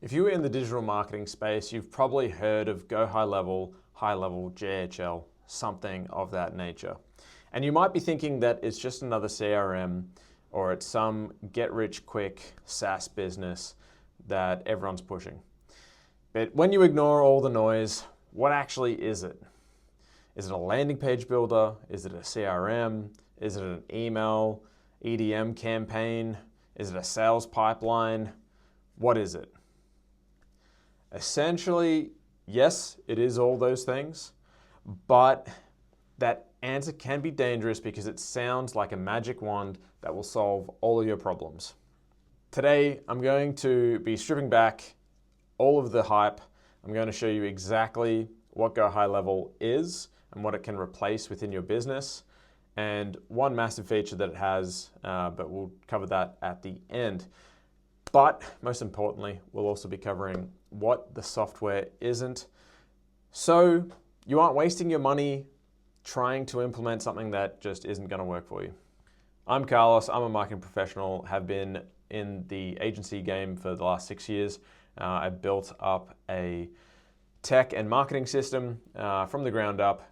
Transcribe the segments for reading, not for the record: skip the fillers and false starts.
If you were in the digital marketing space, you've probably heard of GoHighLevel, HighLevel, JHL, something of that nature. And you might be thinking that it's just another CRM or it's some get-rich-quick SaaS business that everyone's pushing. But when you ignore all the noise, what actually is it? Is it a landing page builder? Is it a CRM? Is it an email, EDM campaign? Is it a sales pipeline? What is it? Essentially, yes, it is all those things, but that answer can be dangerous because it sounds like a magic wand that will solve all of your problems. Today, I'm going to be stripping back all of the hype. I'm going to show you exactly what GoHighLevel is and what it can replace within your business, and one massive feature that it has, but we'll cover that at the end. But most importantly, we'll also be covering what the software isn't, so you aren't wasting your money trying to implement something that just isn't going to work for you. I'm Carlos, I'm a marketing professional, have been in the agency game for the last 6 years. I built up a tech and marketing system from the ground up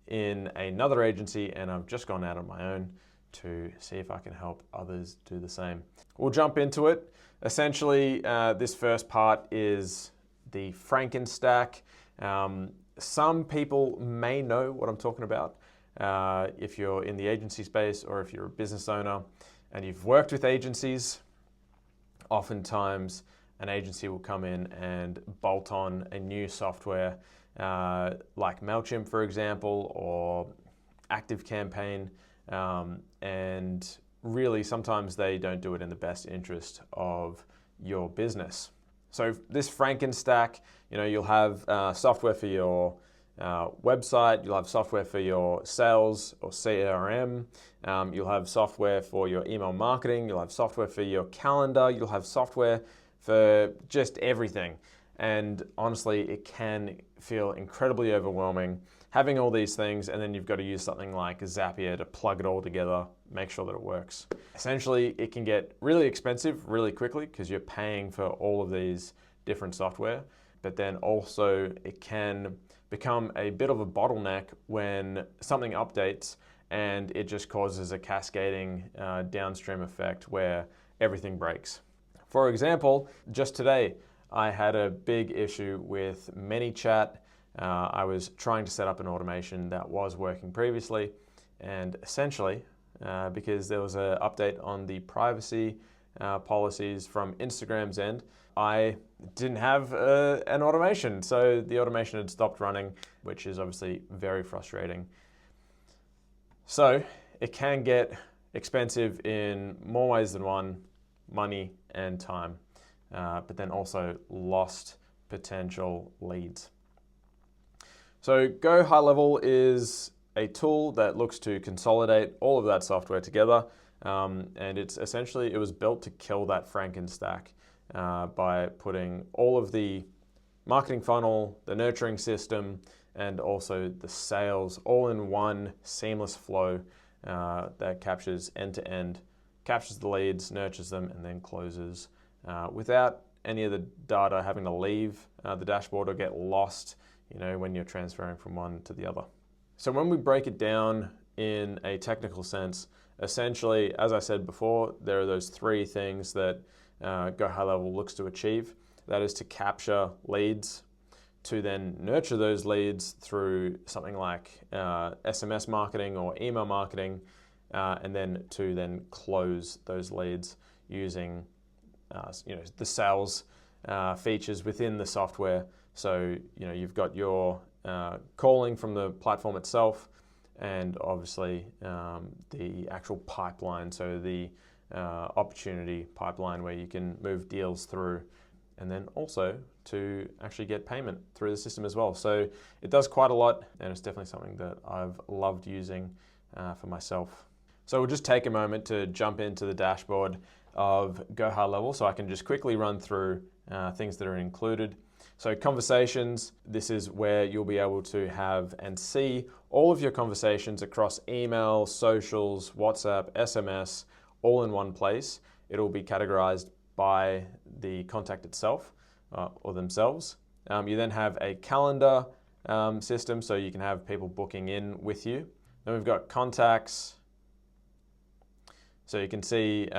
in another agency, and I've just gone out on my own to see if I can help others do the same. We'll jump into it. Essentially, this first part is the Franken-stack. Some people may know what I'm talking about if you're in the agency space or if you're a business owner and you've worked with agencies. Oftentimes, an agency will come in and bolt on a new software like MailChimp, for example, or ActiveCampaign, and really sometimes they don't do it in the best interest of your business. So this Franken-stack, you'll have software for your website, you'll have software for your sales or CRM, you'll have software for your email marketing, you'll have software for your calendar, you'll have software for just everything. And honestly, it can feel incredibly overwhelming having all these things, and then you've got to use something like Zapier to plug it all together, make sure that it works. Essentially, it can get really expensive really quickly because you're paying for all of these different software, but then also it can become a bit of a bottleneck when something updates and it just causes a cascading downstream effect where everything breaks. For example, just today, I had a big issue with ManyChat. I was trying to set up an automation that was working previously, and essentially, because there was an update on the privacy policies from Instagram's end, I didn't have an automation. So the automation had stopped running, which is obviously very frustrating. So it can get expensive in more ways than one: money and time. But then also lost potential leads. So GoHighLevel is a tool that looks to consolidate all of that software together, and it was built to kill that Franken-stack by putting all of the marketing funnel, the nurturing system, and also the sales all in one seamless flow that captures end-to-end, captures the leads, nurtures them, and then closes without any of the data having to leave the dashboard or get lost, when you're transferring from one to the other. So when we break it down in a technical sense, essentially, as I said before, there are those three things that GoHighLevel looks to achieve. That is to capture leads, to then nurture those leads through something like SMS marketing or email marketing, and then to then close those leads using the sales features within the software. So you've got your calling from the platform itself, and obviously the actual pipeline, so the opportunity pipeline where you can move deals through, and then also to actually get payment through the system as well. So it does quite a lot, and it's definitely something that I've loved using for myself. So we'll just take a moment to jump into the dashboard of GoHighLevel so I can just quickly run through things that are included. So conversations, this is where you'll be able to have and see all of your conversations across email, socials, WhatsApp, SMS, all in one place. It'll be categorized by the contact itself. or themselves. You then have a calendar system, so you can have people booking in with you. Then we've got contacts. So you can see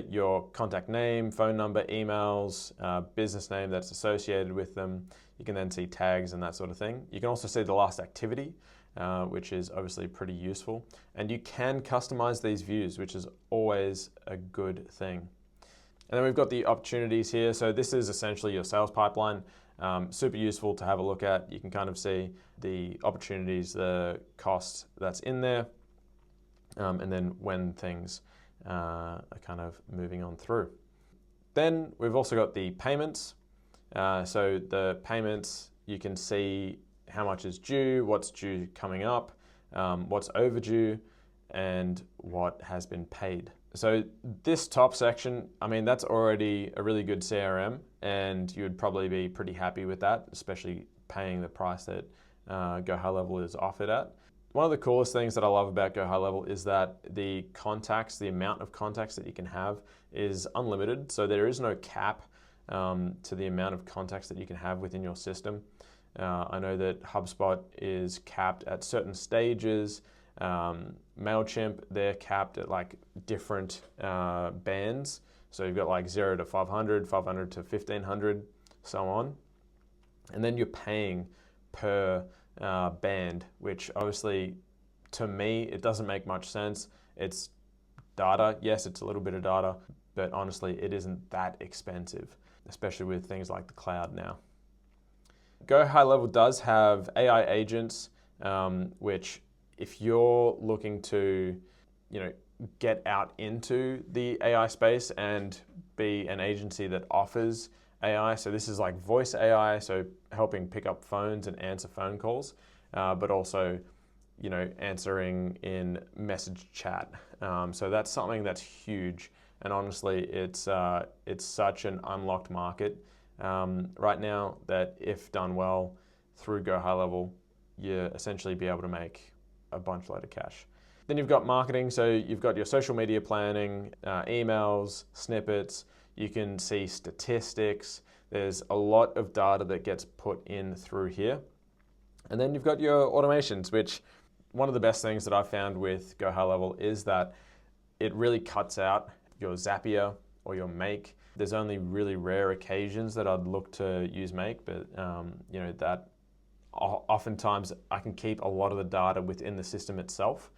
your contact name, phone number, emails, business name that's associated with them. You can then see tags and that sort of thing. You can also see the last activity, which is obviously pretty useful. And you can customize these views, which is always a good thing. And then we've got the opportunities here. So this is essentially your sales pipeline. Super useful to have a look at. You can kind of see the opportunities, the cost that's in there, and then when things are kind of moving on through. Then we've also got the payments. So the payments, you can see how much is due, what's due coming up, what's overdue, and what has been paid. So this top section, I mean, that's already a really good CRM, and you'd probably be pretty happy with that, especially paying the price that GoHighLevel is offered at. One of the coolest things that I love about GoHighLevel is that the contacts, the amount of contacts that you can have is unlimited. So there is no cap to the amount of contacts that you can have within your system. I know that HubSpot is capped at certain stages. MailChimp, they're capped at like different bands. So you've got like 0 to 500, 500 to 1500, so on. And then you're paying per band, which obviously to me, it doesn't make much sense. It's data. Yes, it's a little bit of data, but honestly, it isn't that expensive, especially with things like the cloud now. GoHighLevel does have AI agents, which if you're looking to, get out into the AI space and be an agency that offers AI, so this is like voice AI, so helping pick up phones and answer phone calls, but also, answering in message chat. So that's something that's huge, and honestly, it's such an unlocked market right now that if done well through GoHighLevel, you essentially be able to make a bunch load of cash. Then you've got marketing, so you've got your social media planning, emails, snippets. You can see statistics. There's a lot of data that gets put in through here. And then you've got your automations, which one of the best things that I've found with GoHighLevel is that it really cuts out your Zapier or your Make. There's only really rare occasions that I'd look to use Make, but that oftentimes I can keep a lot of the data within the system itself.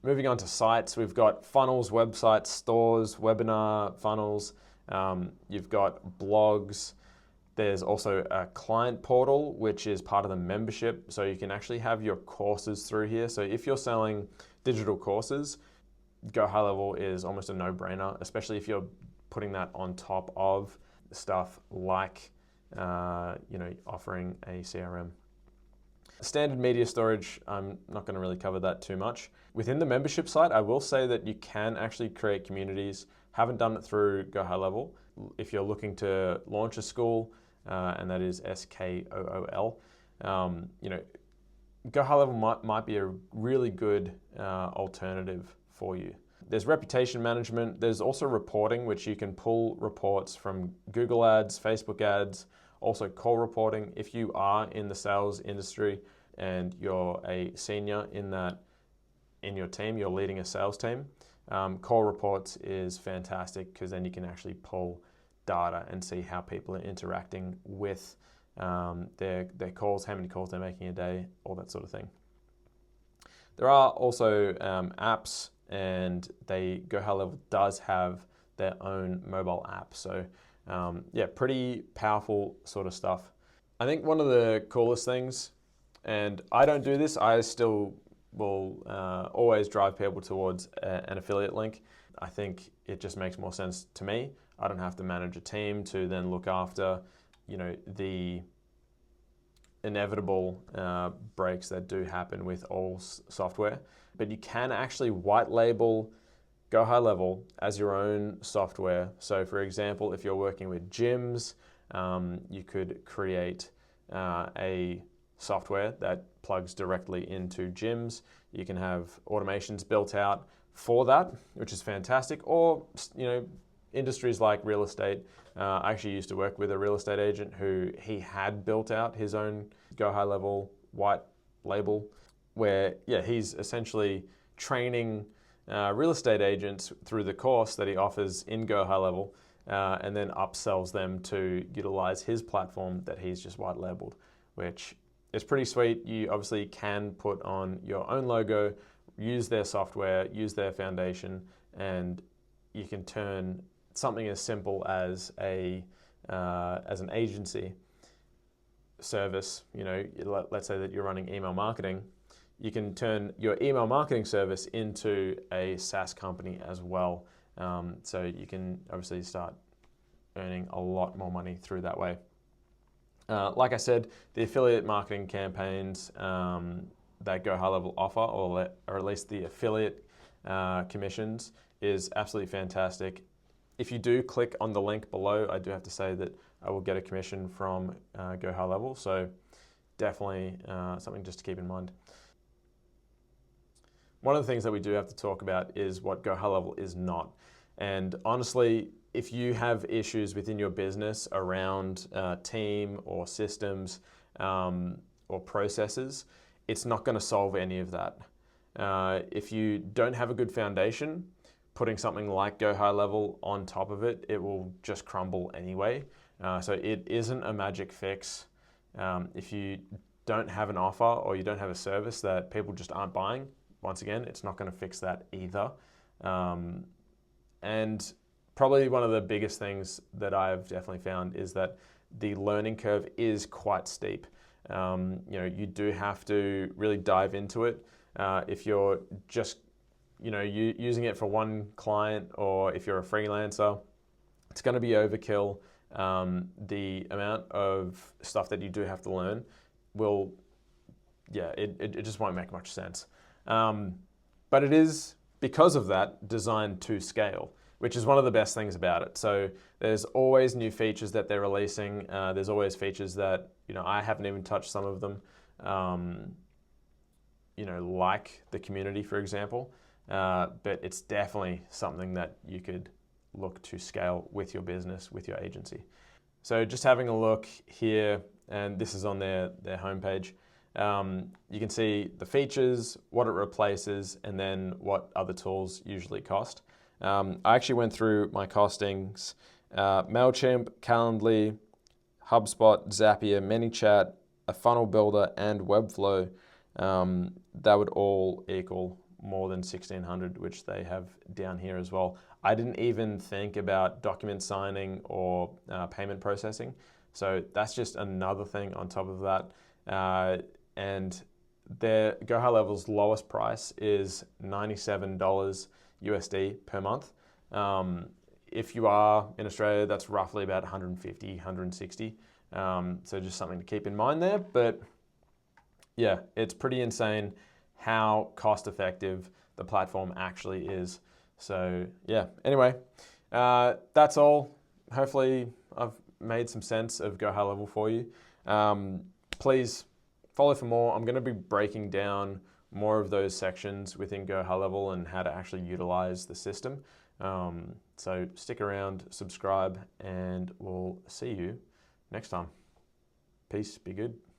Moving on to sites, we've got funnels, websites, stores, webinar funnels. You've got blogs. There's also a client portal, which is part of the membership. So you can actually have your courses through here. So if you're selling digital courses, GoHighLevel is almost a no-brainer, especially if you're putting that on top of stuff like, offering a CRM. Standard media storage, I'm not going to really cover that too much. Within the membership site, I will say that you can actually create communities. Haven't done it through GoHighLevel. If you're looking to launch a school, and that is SKOOL, GoHighLevel might be a really good alternative for you. There's reputation management. There's also reporting, which you can pull reports from Google Ads, Facebook ads, also call reporting. If you are in the sales industry and you're a senior in your team, you're leading a sales team, call reports is fantastic because then you can actually pull data and see how people are interacting with their calls, how many calls they're making a day, all that sort of thing. There are also apps, and GoHighLevel does have their own mobile app. So pretty powerful sort of stuff. I think one of the coolest things, and I don't do this, I still will always drive people towards an affiliate link. I think it just makes more sense to me. I don't have to manage a team to then look after, the inevitable breaks that do happen with all software. But you can actually white label GoHighLevel as your own software. So for example, if you're working with gyms, you could create a software that plugs directly into gyms. You can have automations built out for that, which is fantastic. Or, industries like real estate. I actually used to work with a real estate agent who he had built out his own GoHighLevel White Label, where he's essentially training real estate agents through the course that he offers in GoHighLevel, and then upsells them to utilize his platform that he's just white labeled, which is pretty sweet. You obviously can put on your own logo, use their software, use their foundation, and you can turn something as simple as an agency service. Let's say that you're running email marketing. You can turn your email marketing service into a SaaS company as well. So you can obviously start earning a lot more money through that way. Like I said, the affiliate marketing campaigns that GoHighLevel offer, or at least the affiliate commissions, is absolutely fantastic. If you do click on the link below, I do have to say that I will get a commission from GoHighLevel, so definitely something just to keep in mind. One of the things that we do have to talk about is what GoHighLevel is not. And honestly, if you have issues within your business around team or systems or processes, it's not going to solve any of that. If you don't have a good foundation, putting something like GoHighLevel on top of it, it will just crumble anyway. So it isn't a magic fix. If you don't have an offer or you don't have a service that people just aren't buying, once again, it's not going to fix that either. And probably one of the biggest things that I've definitely found is that the learning curve is quite steep. You do have to really dive into it. If you're just using it for one client, or if you're a freelancer, it's going to be overkill. The amount of stuff that you do have to learn it just won't make much sense. But it is, because of that, designed to scale, which is one of the best things about it. So there's always new features that they're releasing. There's always features that I haven't even touched some of them, like the community, for example. But it's definitely something that you could look to scale with your business, with your agency. So just having a look here, and this is on their homepage. You can see the features, what it replaces, and then what other tools usually cost. I actually went through my costings. MailChimp, Calendly, HubSpot, Zapier, ManyChat, a funnel builder, and Webflow. That would all equal more than $1,600, which they have down here as well. I didn't even think about document signing or payment processing. So that's just another thing on top of that. And their GoHighLevel's lowest price is $97 USD per month. If you are in Australia, that's roughly about 150, 160. So just something to keep in mind there. But yeah, it's pretty insane how cost effective the platform actually is. So yeah, anyway, that's all. Hopefully I've made some sense of GoHighLevel for you. Please follow for more. I'm going to be breaking down more of those sections within GoHighLevel and how to actually utilize the system. So stick around, subscribe, and we'll see you next time. Peace, be good.